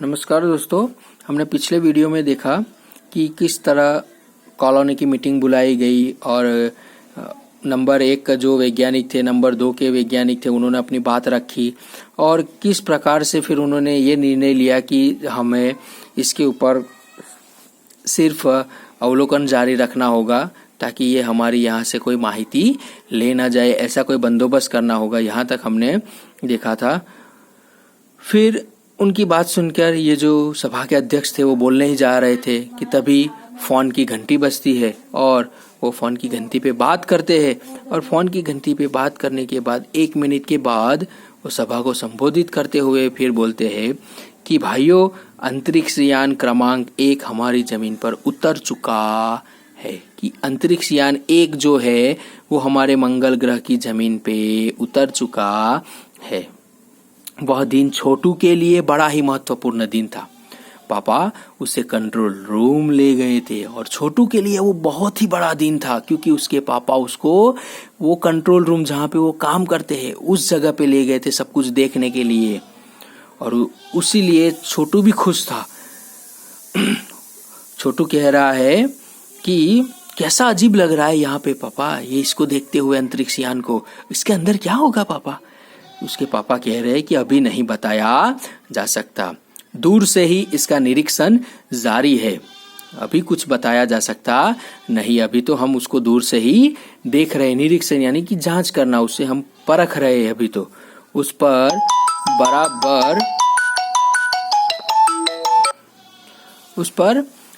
नमस्कार दोस्तों, हमने पिछले वीडियो में देखा कि किस तरह कॉलोनी की मीटिंग बुलाई गई और नंबर 1 का जो वैज्ञानिक थे, नंबर 2 के वैज्ञानिक थे, उन्होंने अपनी बात रखी और किस प्रकार से फिर उन्होंने ये निर्णय लिया कि हमें इसके ऊपर सिर्फ अवलोकन जारी रखना होगा ताकि ये हमारी यहाँ से कोई माहिती ले ना जाए, ऐसा कोई बंदोबस्त करना होगा। यहाँ तक हमने देखा था। फिर उनकी बात सुनकर ये जो सभा के अध्यक्ष थे वो बोलने ही जा रहे थे कि तभी फ़ोन की घंटी बजती है और वो फ़ोन की घंटी पे बात करते हैं और फ़ोन की घंटी पे बात करने के बाद 1 मिनट के बाद वो सभा को संबोधित करते हुए फिर बोलते हैं कि भाइयों, अंतरिक्ष यान क्रमांक 1 हमारी ज़मीन पर उतर चुका है। कि अंतरिक्ष यान 1 जो है वो हमारे मंगल ग्रह की ज़मीन पे उतर चुका है। वह दिन छोटू के लिए बड़ा ही महत्वपूर्ण दिन था। पापा उसे कंट्रोल रूम ले गए थे और छोटू के लिए वो बहुत ही बड़ा दिन था क्योंकि उसके पापा उसको वो कंट्रोल रूम जहाँ पे वो काम करते हैं उस जगह पे ले गए थे सब कुछ देखने के लिए और उसी लिए छोटू भी खुश था। छोटू कह रहा है कि कैसा अजीब लग रहा है यहाँ पे पापा, ये इसको देखते हुए अंतरिक्ष यान को, इसके अंदर क्या होगा पापा। उसके पापा कह रहे हैं कि अभी नहीं बताया जा सकता, दूर से ही इसका निरीक्षण जारी है, अभी कुछ बताया जा सकता नहीं, अभी तो हम उसको दूर से ही देख रहे हैं। निरीक्षण यानी कि जांच करना, उससे हम परख रहे हैं। अभी तो उस पर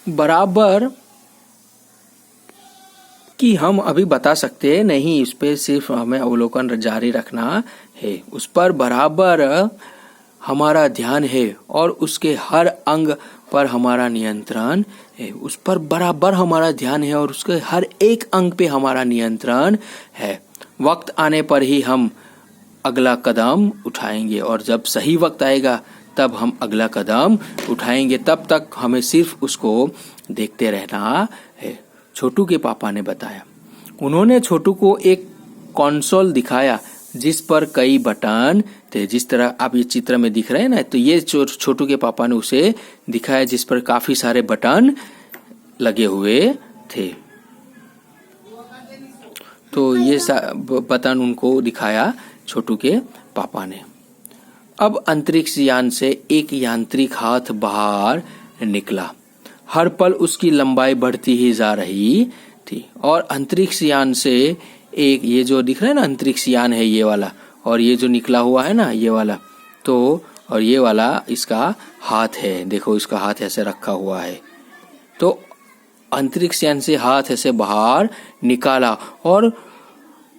बराबर कि हम अभी बता सकते नहीं, इस पे सिर्फ हमें अवलोकन जारी रखना है। उस पर बराबर हमारा ध्यान है और उसके हर अंग पर हमारा नियंत्रण है। उस पर बराबर हमारा ध्यान है और उसके हर एक अंग पे हमारा नियंत्रण है। वक्त आने पर ही हम अगला कदम उठाएंगे और जब सही वक्त आएगा तब हम अगला कदम उठाएंगे, तब तक हमें सिर्फ उसको देखते रहना है। छोटू के पापा ने बताया। उन्होंने छोटू को एक कंसोल दिखाया जिस पर कई बटन थे, जिस तरह आप ये चित्र में दिख रहे हैं ना, तो ये छोटू के पापा ने उसे दिखाया जिस पर काफी सारे बटन लगे हुए थे। तो ये बटन उनको दिखाया छोटू के पापा ने। अब अंतरिक्ष यान से एक यांत्रिक हाथ बाहर निकला। हर पल उसकी लंबाई बढ़ती ही जा रही थी और अंतरिक्ष यान से एक ये जो दिख रहा है ना अंतरिक्ष यान है ये वाला, और ये जो निकला हुआ है ना ये वाला, तो और ये वाला इसका हाथ है, देखो इसका हाथ ऐसे रखा हुआ है। तो अंतरिक्ष यान से हाथ ऐसे बाहर निकाला और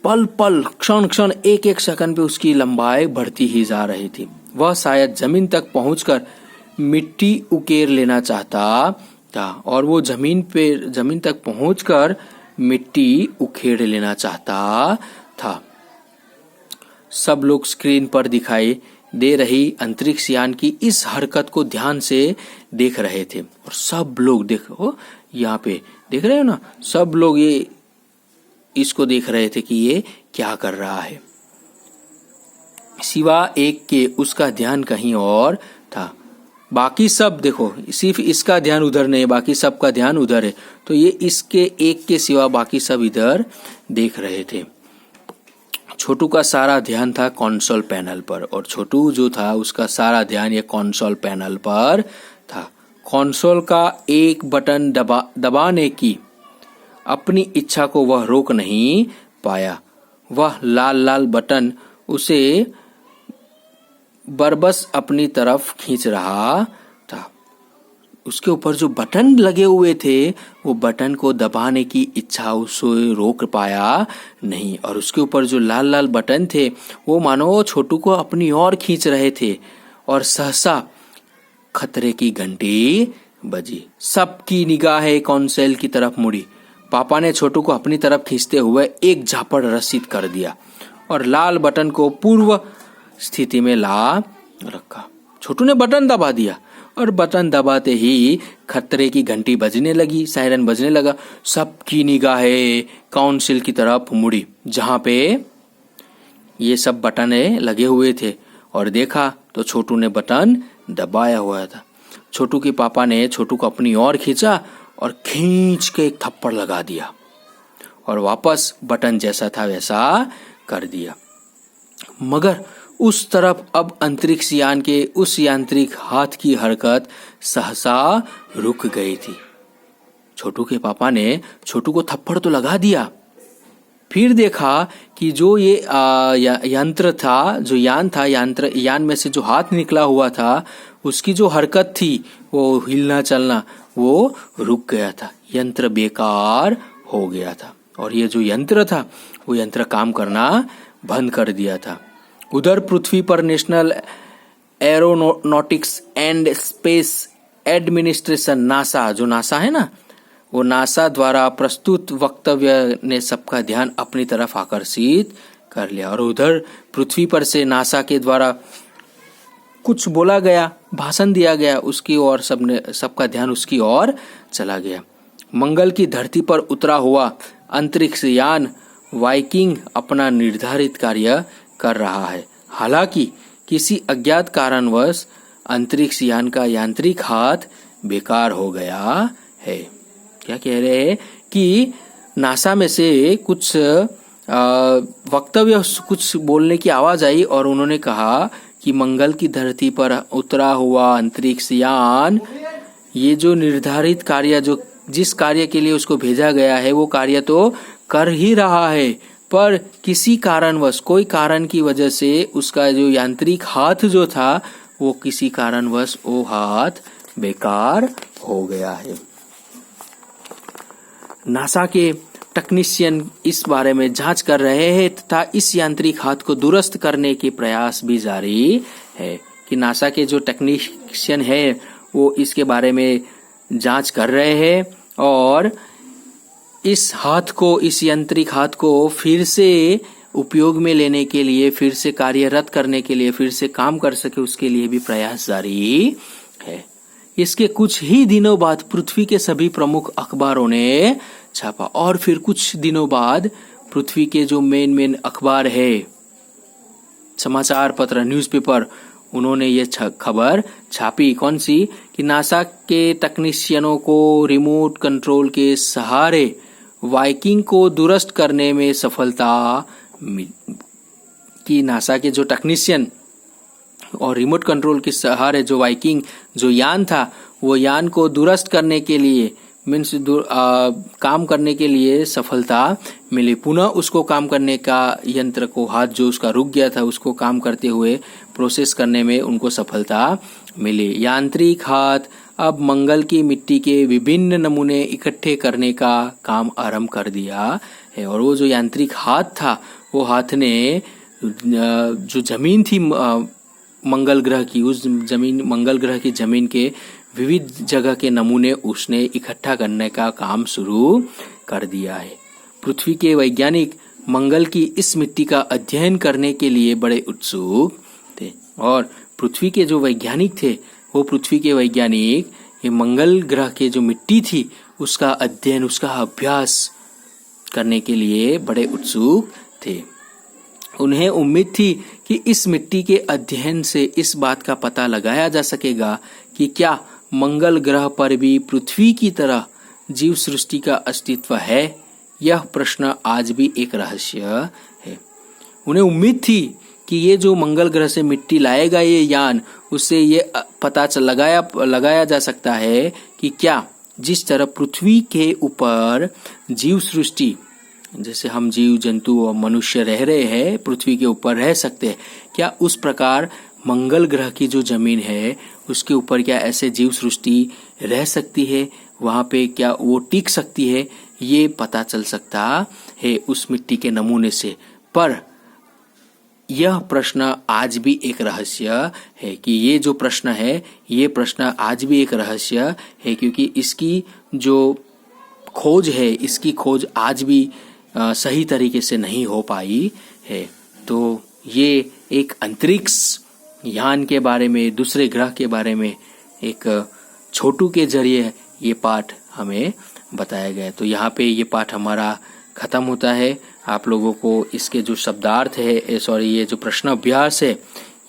पल पल क्षण क्षण एक एक सेकंड पे उसकी लंबाई बढ़ती ही जा रही थी। वह शायद जमीन तक पहुंचकर मिट्टी उकेर लेना चाहता था और वो जमीन तक पहुंचकर मिट्टी उखेड़ लेना चाहता था। सब लोग स्क्रीन पर दिखाई दे रही अंतरिक्ष यान की इस हरकत को ध्यान से देख रहे थे और सब लोग देखो यहाँ पे देख रहे हो ना, सब लोग ये इसको देख रहे थे कि ये क्या कर रहा है। सिवा एक के उसका ध्यान कहीं और था। बाकी सब देखो, सिर्फ इसका ध्यान उधर नहीं, बाकी सबका ध्यान उधर है। तो ये इसके एक के सिवा बाकी सब इधर देख रहे थे। छोटू का सारा ध्यान था कंसोल पैनल पर और छोटू जो था उसका सारा ध्यान ये कंसोल पैनल पर था। कंसोल का एक बटन दबाने की अपनी इच्छा को वह रोक नहीं पाया। वह लाल लाल बटन उसे बरबस अपनी तरफ खींच रहा था। उसके ऊपर जो बटन लगे हुए थे वो बटन को दबाने की इच्छा उसे रोक पाया नहीं और उसके ऊपर जो लाल लाल बटन थे वो मानो छोटू को अपनी ओर खींच रहे थे और सहसा खतरे की घंटी बजी। सबकी निगाहें कंसोल की तरफ मुड़ी। पापा ने छोटू को अपनी तरफ खींचते हुए एक झापड़ रसीद कर दिया और लाल बटन को पूर्व स्थिति में ला रखा। छोटू ने बटन दबा दिया और बटन दबाते ही खतरे की घंटी बजने लगी, सायरन बजने लगा। सबकी निगाहें काउंसिल की तरफ मुड़ी जहां पे ये सब बटन लगे हुए थे और देखा तो छोटू ने बटन दबाया हुआ था। छोटू के पापा ने छोटू को अपनी ओर खींचा और खींच के एक थप्पड़ लगा दिया और वापस बटन जैसा था वैसा कर दिया। मगर उस तरफ अब अंतरिक्ष यान के उस यांत्रिक हाथ की हरकत सहसा रुक गई थी। छोटू के पापा ने छोटू को थप्पड़ तो लगा दिया, फिर देखा कि जो ये यंत्र था, जो यान था, यान में से जो हाथ निकला हुआ था उसकी जो हरकत थी, वो हिलना चलना, वो रुक गया था। यंत्र बेकार हो गया था और ये जो यंत्र था वो यंत्र काम करना बंद कर दिया था। उधर पृथ्वी पर national aeronautics and space administration, NASA, जो नासा है ना, वो नासा द्वारा प्रस्तुत वक्तव्य ने सबका ध्यान अपनी तरफ आकर्षित कर लिया। और उधर पृथ्वी पर से नासा के द्वारा कुछ बोला गया, भाषण दिया गया, उसकी ओर सबका ध्यान उसकी ओर चला गया। मंगल की धरती पर उतरा हुआ अंतरिक्ष यान वाइकिंग अपना निर्धारित कार्य कर रहा है। हालांकि किसी अज्ञात कारणवश अंतरिक्ष यान का यांत्रिक हाथ बेकार हो गया है। क्या कह रहे हैं कि नासा में से कुछ वक्तव्य, कुछ बोलने की आवाज आई और उन्होंने कहा कि मंगल की धरती पर उतरा हुआ अंतरिक्ष यान ये जो निर्धारित कार्य, जो जिस कार्य के लिए उसको भेजा गया है वो कार्य तो कर ही रहा है, पर किसी कारणवश, कोई कारण की वजह से उसका जो यांत्रिक हाथ जो था वो किसी कारणवश वो हाथ बेकार हो गया है। नासा के टेक्नीशियन इस बारे में जांच कर रहे हैं तथा इस यांत्रिक हाथ को दुरुस्त करने के प्रयास भी जारी है। कि नासा के जो टेक्नीशियन है वो इसके बारे में जांच कर रहे हैं और इस हाथ को, इस यांत्रिक हाथ को फिर से उपयोग में लेने के लिए, फिर से कार्यरत करने के लिए, फिर से काम कर सके उसके लिए भी प्रयास जारी है। इसके कुछ ही दिनों बाद पृथ्वी के सभी प्रमुख अखबारों ने छापा और फिर कुछ दिनों बाद पृथ्वी के जो मेन अखबार है, समाचार पत्र, न्यूज़पेपर, उन्होंने ये खबर छापी। कौन सी? कि नासा के टेक्नीशियनों को रिमोट कंट्रोल के सहारे वाइकिंग को दुरुस्त करने में सफलता मिली। कि नासा के जो टेक्नीशियन और रिमोट कंट्रोल के सहारे जो वाइकिंग, जो यान था, वो यान को दुरुस्त करने के लिए, मीन्स काम करने के लिए सफलता मिली। पुनः उसको काम करने का यंत्र को, हाथ जो उसका रुक गया था उसको काम करते हुए प्रोसेस करने में उनको सफलता मिली। यांत्रिक हाथ अब मंगल की मिट्टी के विभिन्न नमूने इकट्ठे करने का काम आरंभ कर दिया है। और वो जो यांत्रिक हाथ था, वो हाथ ने जो जमीन थी मंगल ग्रह की, उस मंगल ग्रह की जमीन के विविध जगह के नमूने उसने इकट्ठा करने का काम शुरू कर दिया है। पृथ्वी के वैज्ञानिक मंगल की इस मिट्टी का अध्ययन करने के लिए बड़े उत्सुक थे और पृथ्वी के जो वैज्ञानिक थे, वो पृथ्वी के वैज्ञानिक ये मंगल ग्रह के जो मिट्टी थी उसका अध्ययन, उसका अभ्यास करने के लिए बड़े उत्सुक थे। उन्हें उम्मीद थी कि इस मिट्टी के अध्ययन से इस बात का पता लगाया जा सकेगा कि क्या मंगल ग्रह पर भी पृथ्वी की तरह जीव सृष्टि का अस्तित्व है। यह प्रश्न आज भी एक रहस्य है। उन्हें उम्मीद थी कि ये जो मंगल ग्रह से मिट्टी लाएगा ये यान, उससे ये पता लगाया जा सकता है कि क्या जिस तरह पृथ्वी के ऊपर जीव सृष्टि, जैसे हम जीव जंतु और मनुष्य रह रहे हैं, पृथ्वी के ऊपर रह सकते हैं, क्या उस प्रकार मंगल ग्रह की जो जमीन है उसके ऊपर क्या ऐसे जीव सृष्टि रह सकती है, वहां पे क्या वो टिक सकती है, ये पता चल सकता है उस मिट्टी के नमूने से। पर यह प्रश्न आज भी एक रहस्य है। कि ये जो प्रश्न है, ये प्रश्न आज भी एक रहस्य है, क्योंकि इसकी जो खोज है, इसकी खोज आज भी सही तरीके से नहीं हो पाई है। तो ये एक अंतरिक्ष यान के बारे में, दूसरे ग्रह के बारे में एक छोटू के जरिए ये पाठ हमें बताया गया। तो यहाँ पे ये पाठ हमारा खत्म होता है। आप लोगों को इसके जो शब्दार्थ है, ये जो प्रश्न अभ्यास है,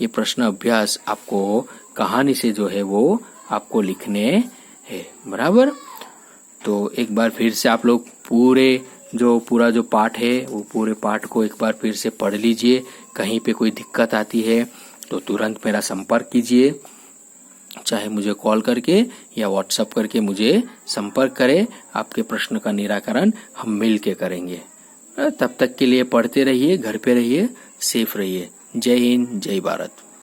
ये प्रश्न अभ्यास आपको कहानी से जो है वो आपको लिखने हैं, बराबर। तो एक बार फिर से आप लोग पूरा जो पाठ है वो पूरे पाठ को एक बार फिर से पढ़ लीजिए। कहीं पे कोई दिक्कत आती है तो तुरंत मेरा संपर्क कीजिए, चाहे मुझे कॉल करके या व्हाट्सएप करके मुझे संपर्क करें। आपके प्रश्न का निराकरण हम मिल के करेंगे। तब तक के लिए पढ़ते रहिए, घर पे रहिए, सेफ रहिए। जय हिंद, जय भारत।